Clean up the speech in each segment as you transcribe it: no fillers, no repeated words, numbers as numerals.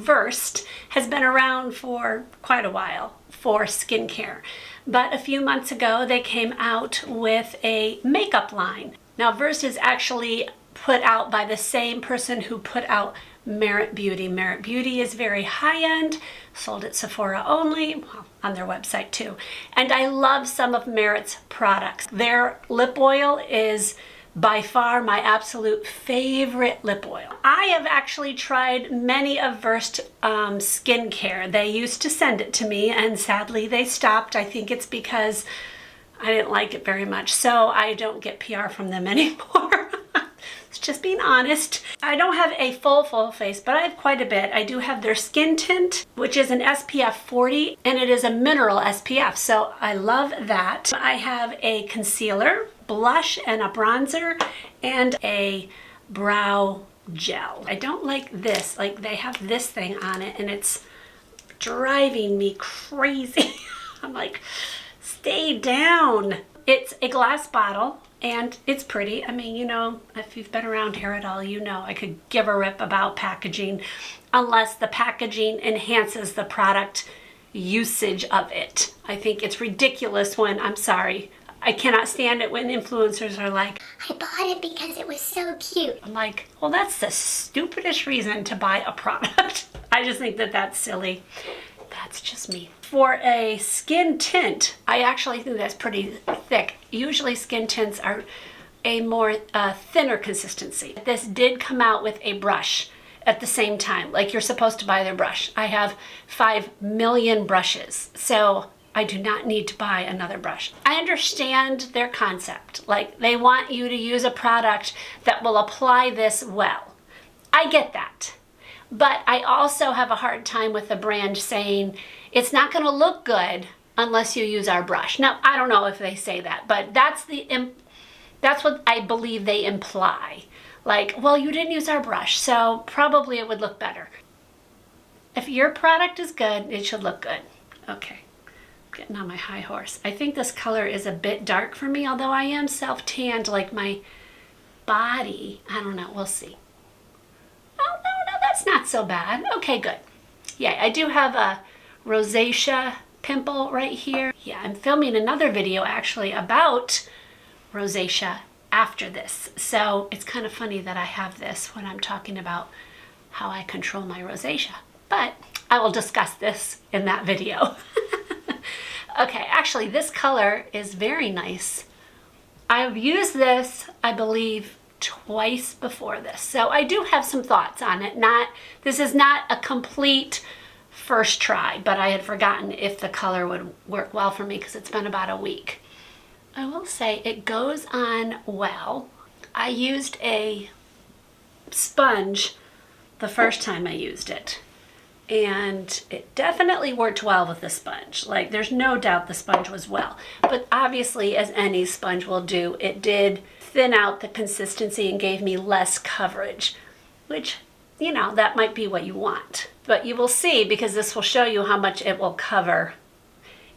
VERSED has been around for quite a while for skincare, but a few months ago they came out with a makeup line. Now VERSED is actually put out by the same person who put out Merit Beauty. Merit Beauty is very high-end, sold at Sephora only, well, on their website too. And I love some of Merit's products. Their lip oil is by far my absolute favorite lip oil. I have actually tried many of VERSED skincare. They used to send it to me and sadly they stopped. I think it's because I didn't like it very much, so I don't get PR from them anymore. It's just being honest. I don't have a full face, but I have quite a bit. I do have their Skin Tint, which is an SPF 40, and it is a mineral SPF, so I love that. I have a concealer, blush, and a bronzer, and a brow gel. I don't like this. Like, they have this thing on it, and it's driving me crazy. I'm like, stay down. It's a glass bottle. And it's pretty. I mean, you know, if you've been around here at all, you know I could give a rip about packaging unless the packaging enhances the product usage of it. I think it's ridiculous when, I'm sorry, I cannot stand it when influencers are like, I bought it because it was so cute. I'm like, well, that's the stupidest reason to buy a product. I just think that that's silly. That's just me. For a skin tint, I actually think that's pretty thick. Usually skin tints are a more thinner consistency. This did come out with a brush at the same time, like you're supposed to buy their brush. I have 5 million brushes, so I do not need to buy another brush. I understand their concept. Like, they want you to use a product that will apply this well. I get that. But I also have a hard time with the brand saying it's not going to look good unless you use our brush. Now, I don't know if they say that, but that's what I believe they imply. Like, well, you didn't use our brush, so probably it would look better. If your product is good, it should look good. Okay, I'm getting on my high horse. I think this color is a bit dark for me, although I am self-tanned, like my body. I don't know, we'll see. Oh, no, that's not so bad. Okay, good. Yeah, I do have a rosacea pimple right here. Yeah, I'm filming another video actually about rosacea after this. So it's kind of funny that I have this when I'm talking about how I control my rosacea. But I will discuss this in that video. Okay, actually this color is very nice. I've used this, I believe, twice before this, so I do have some thoughts on it. This is not a complete first try, but I had forgotten if the color would work well for me because it's been about a week. I will say it goes on well. I used a sponge the first time I used it, and it definitely worked well with the sponge. Like, there's no doubt the sponge was well, but obviously, as any sponge will do, it did thin out the consistency and gave me less coverage, which, you know, that might be what you want. But you will see, because this will show you how much it will cover.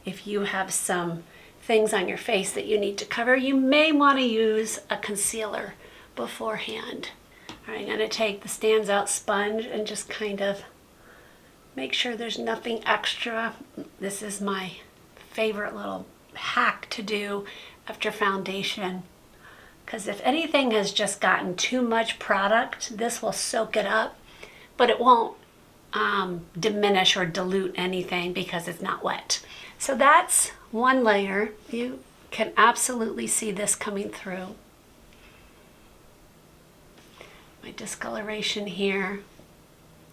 If you have some things on your face that you need to cover, you may want to use a concealer beforehand. All right, I'm going to take the StansOut Sponge and just kind of make sure there's nothing extra. This is my favorite little hack to do after foundation, because if anything has just gotten too much product, this will soak it up, but it won't diminish or dilute anything because it's not wet. So that's one layer. You can absolutely see this coming through. My discoloration here.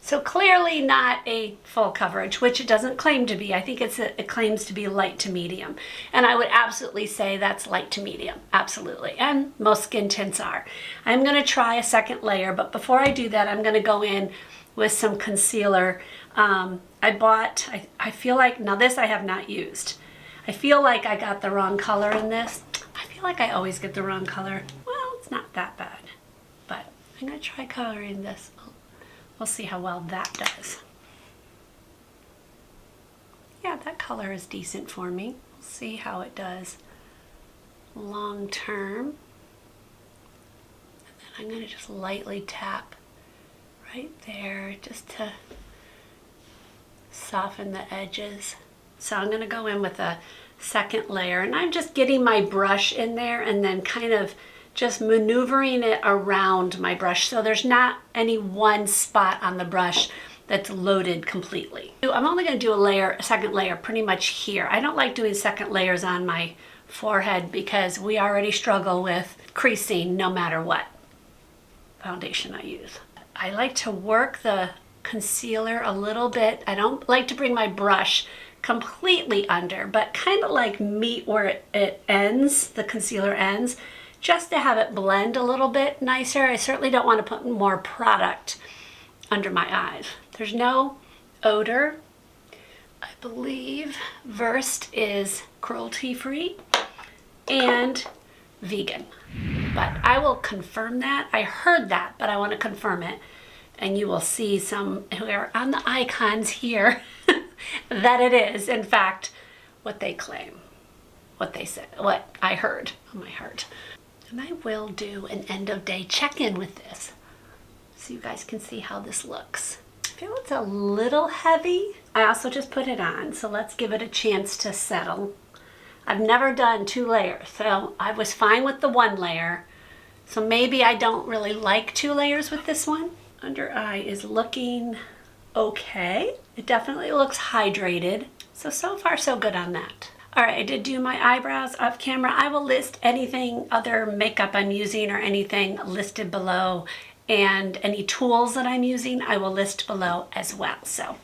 So clearly not a full coverage, which it doesn't claim to be. I think it claims to be light to medium. And I would absolutely say that's light to medium, absolutely. And most skin tints are. I'm gonna try a second layer, but before I do that, I'm gonna go in with some concealer. I feel like, now this I have not used. I feel like I got the wrong color in this. I feel like I always get the wrong color. Well, it's not that bad, but I'm gonna try coloring this. We'll see how well that does. Yeah, that color is decent for me. We'll see how it does long term. And then I'm going to just lightly tap right there just to soften the edges. So I'm gonna go in with a second layer, and I'm just getting my brush in there and then kind of just maneuvering it around my brush so there's not any one spot on the brush that's loaded completely. I'm only gonna do a second layer pretty much here. I don't like doing second layers on my forehead because we already struggle with creasing no matter what foundation I use. I like to work the concealer a little bit. I don't like to bring my brush completely under, but kind of like meet where it ends, the concealer ends, just to have it blend a little bit nicer. I certainly don't want to put more product under my eyes. There's no odor. I believe VERSED is cruelty-free and vegan, but I will confirm that. I heard that, but I want to confirm it, and you will see some who are on the icons here that it is in fact what they claim, what they said, what I heard on my heart. And I will do an end of day check-in with this so you guys can see how this looks. I feel it's a little heavy. I also just put it on, so let's give it a chance to settle. I've never done 2 layers, so I was fine with the 1 layer. So maybe I don't really like 2 layers with this one. Under eye is looking okay. It definitely looks hydrated. So far so good on that. All right, I did do my eyebrows off camera. I will list anything, other makeup I'm using or anything listed below, and any tools that I'm using I will list below as well. So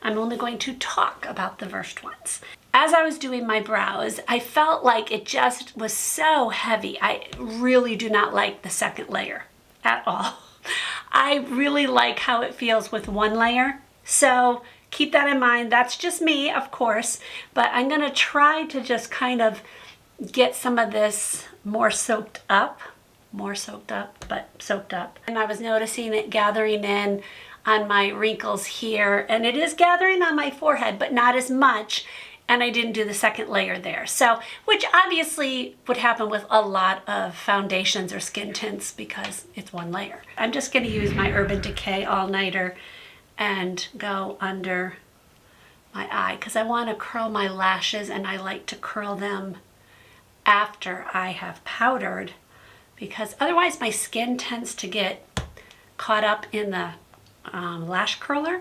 I'm only going to talk about the VERSED ones. As I was doing my brows, I felt like it just was so heavy. I really do not like the second layer at all. I really like how it feels with 1 layer. So keep that in mind. That's just me, of course, but I'm gonna try to just kind of get some of this more soaked up. More soaked up, but soaked up. And I was noticing it gathering in on my wrinkles here, and it is gathering on my forehead, but not as much. And I didn't do the second layer there. So, which obviously would happen with a lot of foundations or skin tints because it's 1 layer. I'm just gonna use my Urban Decay All-Nighter and go under my eye because I wanna curl my lashes, and I like to curl them after I have powdered because otherwise my skin tends to get caught up in the lash curler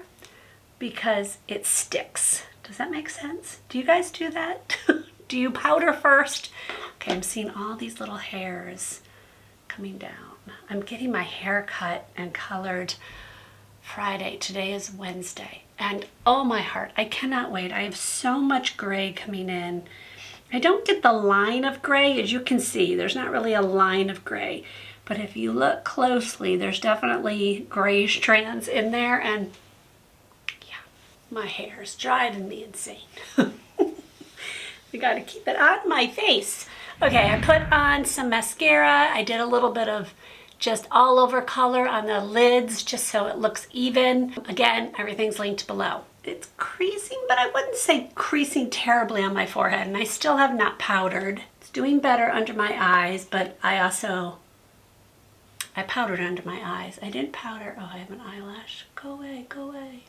because it sticks. Does that make sense? Do you guys do that? Do you powder first? Okay, I'm seeing all these little hairs coming down. I'm getting my hair cut and colored Friday. Today is Wednesday. And oh my heart, I cannot wait. I have so much gray coming in. I don't get the line of gray. As you can see, there's not really a line of gray. But if you look closely, there's definitely gray strands in there, and my hair is driving me insane. We gotta keep it on my face. Okay, I put on some mascara. I did a little bit of just all over color on the lids just so it looks even. Again, everything's linked below. It's creasing, but I wouldn't say creasing terribly on my forehead, and I still have not powdered. It's doing better under my eyes, but I powdered under my eyes. I didn't powder. Oh, I have an eyelash. Go away, go away.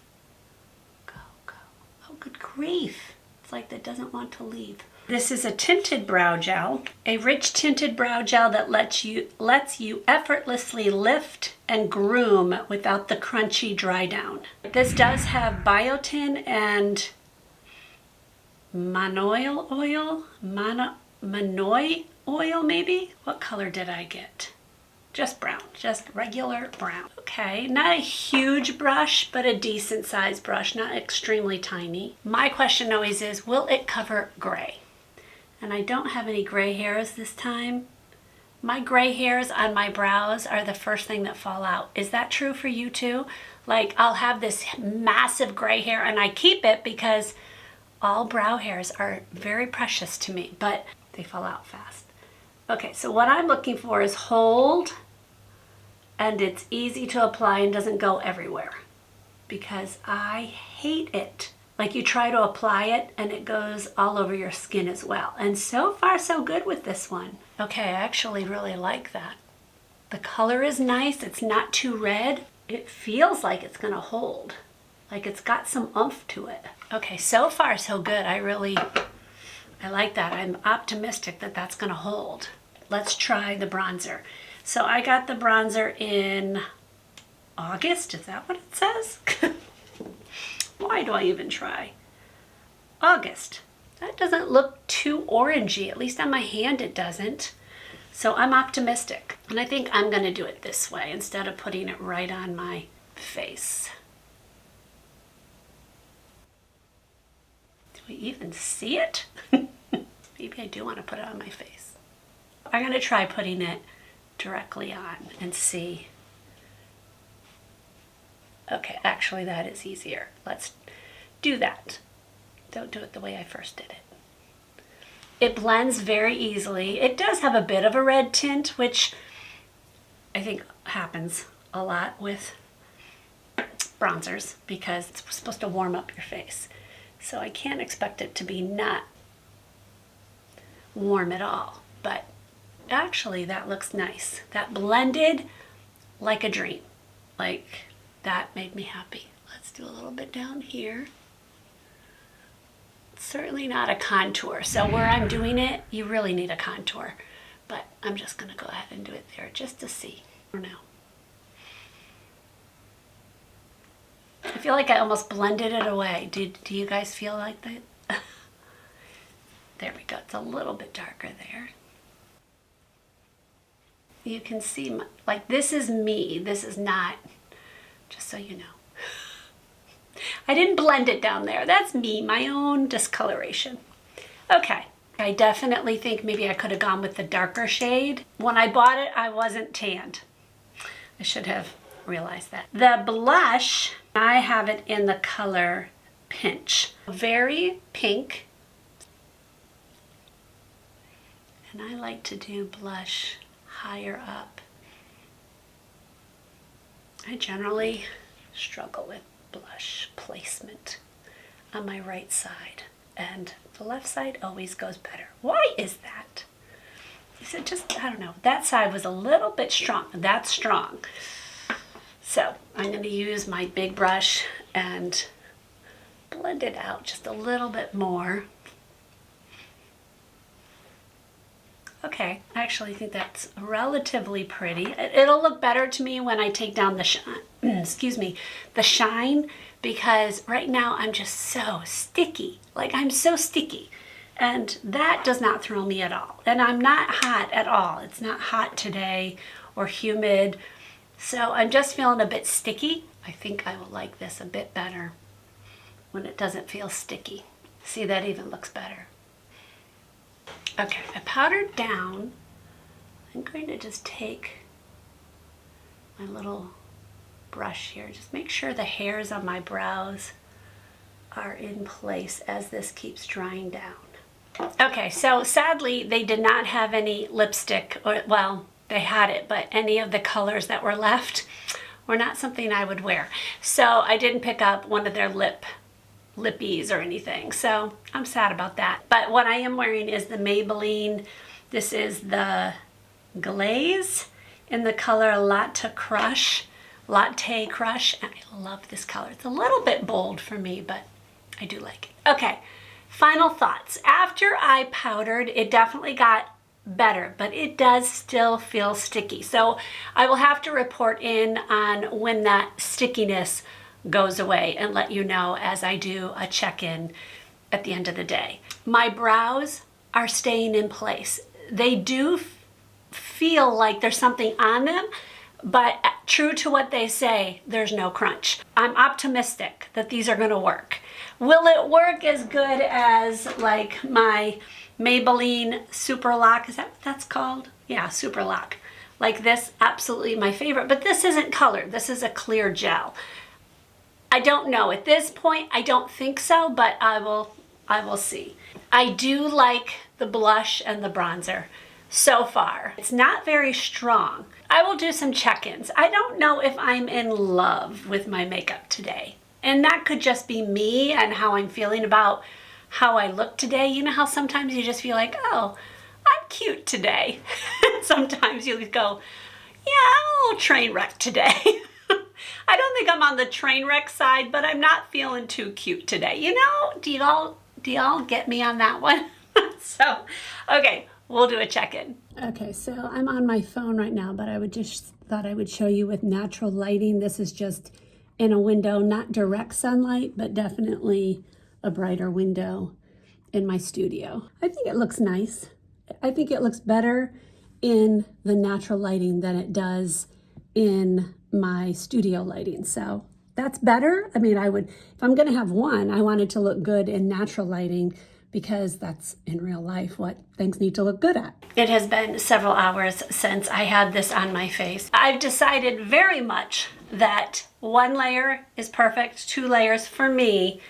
Oh, good grief. It's like that doesn't want to leave. This is a tinted brow gel, a rich tinted brow gel that lets you effortlessly lift and groom without the crunchy dry down. This does have biotin and manoi oil maybe? What color did I get? Just brown, just regular brown. Okay, not a huge brush, but a decent sized brush, not extremely tiny. My question always is, will it cover gray? And I don't have any gray hairs this time. My gray hairs on my brows are the first thing that fall out. Is that true for you too? Like, I'll have this massive gray hair and I keep it because all brow hairs are very precious to me, but they fall out fast. Okay, so what I'm looking for is hold, and it's easy to apply and doesn't go everywhere because I hate it. Like, you try to apply it and it goes all over your skin as well. And so far so good with this one. Okay, I actually really like that. The color is nice. It's not too red. It feels like it's gonna hold. Like it's got some oomph to it. Okay, so far so good. I like that. I'm optimistic that that's gonna hold. Let's try the bronzer. So I got the bronzer in August, is that what it says? Why do I even try? August. That doesn't look too orangey, at least on my hand it doesn't. So I'm optimistic. And I think I'm gonna do it this way instead of putting it right on my face. Do we even see it? Maybe I do want to put it on my face. I'm gonna try putting it directly on and see. Okay, actually that is easier. Let's do that. Don't do it the way I first did it. It blends very easily. It does have a bit of a red tint, which I think happens a lot with bronzers because it's supposed to warm up your face. So I can't expect it to be not warm at all, but actually that looks nice. That blended like a dream. Like, that made me happy. Let's do a little bit down here. Certainly not a contour. So where I'm doing it, you really need a contour. But I'm just gonna go ahead and do it there just to see for now. I feel like I almost blended it away. Do you guys feel like that? There we go. It's a little bit darker there. You can see, like, this is me. This is not, just so you know. I didn't blend it down there. That's me, my own discoloration. Okay. I definitely think maybe I could have gone with the darker shade. When I bought it, I wasn't tanned. I should have realized that. The blush, I have it in the color Pinch. Very pink. And I like to do blush higher up. I generally struggle with blush placement on my right side, and the left side always goes better. Why is that? Is it just, I don't know, that side was a little bit strong. That's strong. So I'm going to use my big brush and blend it out just a little bit more. Okay, I actually think that's relatively pretty. It'll look better to me when I take down the shine, excuse me, the shine, because right now I'm just so sticky. Like, I'm so sticky, and that does not thrill me at all. And I'm not hot at all. It's not hot today or humid, so I'm just feeling a bit sticky. I think I will like this a bit better when it doesn't feel sticky. See, that even looks better. Okay, I powdered down. I'm going to just take my little brush here. Just make sure the hairs on my brows are in place as this keeps drying down. Okay, so sadly, they did not have any lipstick, or, well, they had it, but any of the colors that were left were not something I would wear. So I didn't pick up one of their lippies or anything, so I'm sad about that. But what I am wearing is the Maybelline. This is the Glaze in the color Latte Crush. And I love this color. It's a little bit bold for me, but I do like it. Okay, final thoughts. After I powdered, it definitely got better, but it does still feel sticky. So I will have to report in on when that stickiness goes away and let you know as I do a check-in at the end of the day. My brows are staying in place. They do feel like there's something on them, but true to what they say, there's no crunch. I'm optimistic that these are gonna work. Will it work as good as like my Maybelline Super Lock? Is that what that's called? Yeah, Super Lock. Like this, absolutely my favorite, but this isn't colored. This is a clear gel. I don't know. At this point, I don't think so, but I will see. I do like the blush and the bronzer so far. It's not very strong. I will do some check-ins. I don't know if I'm in love with my makeup today. And that could just be me and how I'm feeling about how I look today. You know how sometimes you just feel like, oh, I'm cute today. Sometimes you go, yeah, I'm a little train wreck today. I don't think I'm on the train wreck side, but I'm not feeling too cute today. You know, do y'all get me on that one? So, okay, we'll do a check-in. Okay, so I'm on my phone right now, but I thought I would show you with natural lighting. This is just in a window, not direct sunlight, but definitely a brighter window in my studio. I think it looks nice. I think it looks better in the natural lighting than it does in my studio lighting. So that's better. I mean, if I'm gonna have one, I want it to look good in natural lighting because that's in real life what things need to look good at. It has been several hours since I had this on my face. I've decided very much that one layer is perfect, 2 layers for me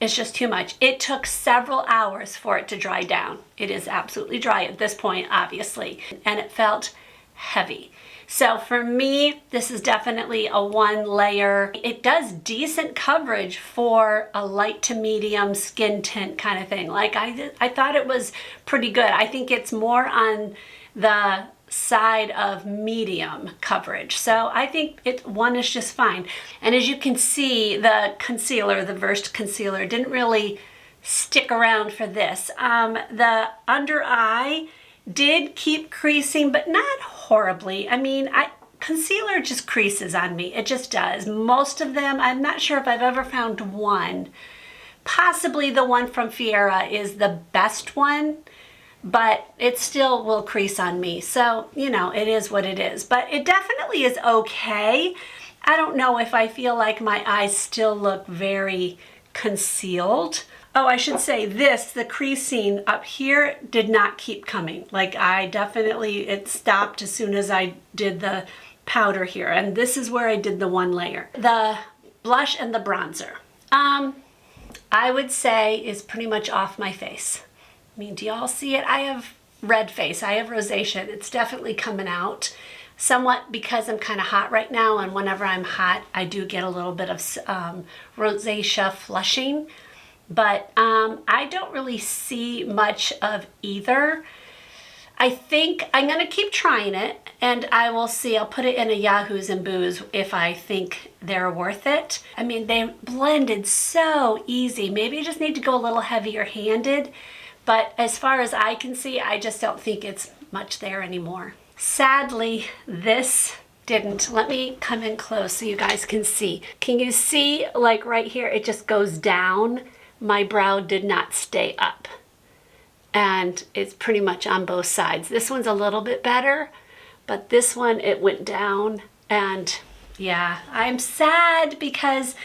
is just too much. It took several hours for it to dry down. It is absolutely dry at this point, obviously, and it felt heavy. So for me, this is definitely a 1 layer. It does decent coverage for a light to medium skin tint kind of thing. Like I thought it was pretty good. I think it's more on the side of medium coverage. So I think 1 is just fine. And as you can see, the concealer, the Versed concealer, didn't really stick around for this. The under eye did keep creasing, but not horribly. I mean, concealer just creases on me. It just does. Most of them, I'm not sure if I've ever found one. Possibly the one from Fiera is the best one, but it still will crease on me. So, you know, it is what it is. But it definitely is okay. I don't know if I feel like my eyes still look very concealed. Oh, I should say this, the creasing up here did not keep coming. Like it stopped as soon as I did the powder here. And this is where I did the 1 layer. The blush and the bronzer, I would say is pretty much off my face. I mean, do y'all see it? I have red face, I have rosacea. It's definitely coming out. Somewhat because I'm kind of hot right now, and whenever I'm hot, I do get a little bit of rosacea flushing. But I don't really see much of either. I think I'm going to keep trying it, and I will see. I'll put it in a Yahoos and Boos if I think they're worth it. I mean, they blended so easy. Maybe you just need to go a little heavier handed. But as far as I can see, I just don't think it's much there anymore. Sadly, this didn't. Let me come in close so you guys can see. Can you see, like right here, it just goes down? My brow did not stay up, and it's pretty much on both sides. This one's a little bit better, but this one, it went down, and yeah, I'm sad because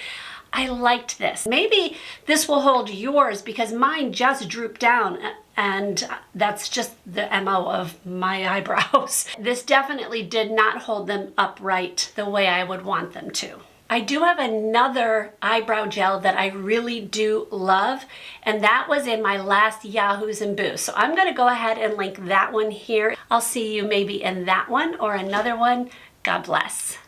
I liked this. Maybe this will hold yours because mine just drooped down, and that's just the MO of my eyebrows. This definitely did not hold them upright the way I would want them to. I do have another eyebrow gel that I really do love, and that was in my last Yahoos and Boos. So I'm gonna go ahead and link that one here. I'll see you maybe in that one or another one. God bless.